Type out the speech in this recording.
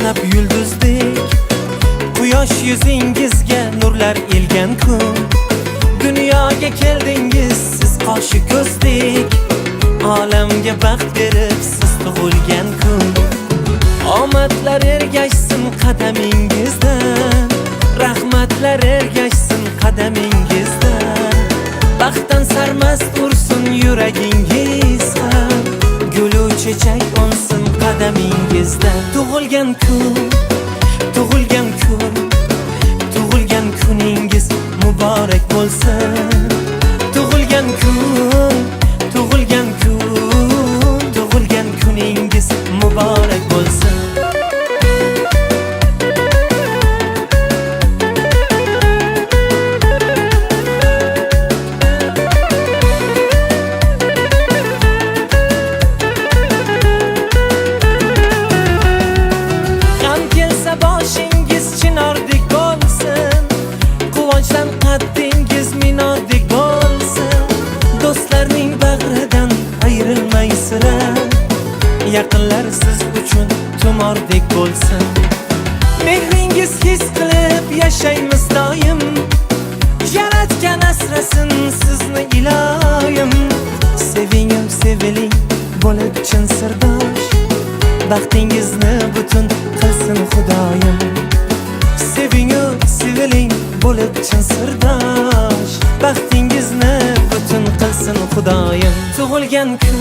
portlab yulduzdek, quyosh yuzingizga nurlar elgan kun. Dunyoga keldingiz siz qoshi ko'zdek, olamga baxt berib siz tug'ilgan kun. Omadlar ergashsin qadamingizdan, rahmatlar ergashsin qadamingizdan. Baxtdan sarmast ursin yuragingiz ham, gulu chechak unsin qadamingizdan. Tug'ilgan kun, tug'ilgan kun, tug'ilgan kuningiz muborak bo'lsin. Tug'ilgan kun, tug'ilgan kun, tug'ilgan kuningiz muborak bo'lsin. Boshingiz chinordek bo'lsin, quvonchdan qaddingiz minordek bo'lsin. Do'stlarning bag'ridan ayrilmaysizlar, yaqinlar siz uchun tumordek bo'lsin. Mehringiz his qilib yashaymiz doim, yaratgan asrasin sizni iloyim. Sevingim seviling bo'lib chin sirdosh, baxtingizni butun qilsin Xudoyim. Sevingu seviling bo'lib chin sirdosh, baxtingizni butun qilsin Xudoyim. Tug'ilgan kun,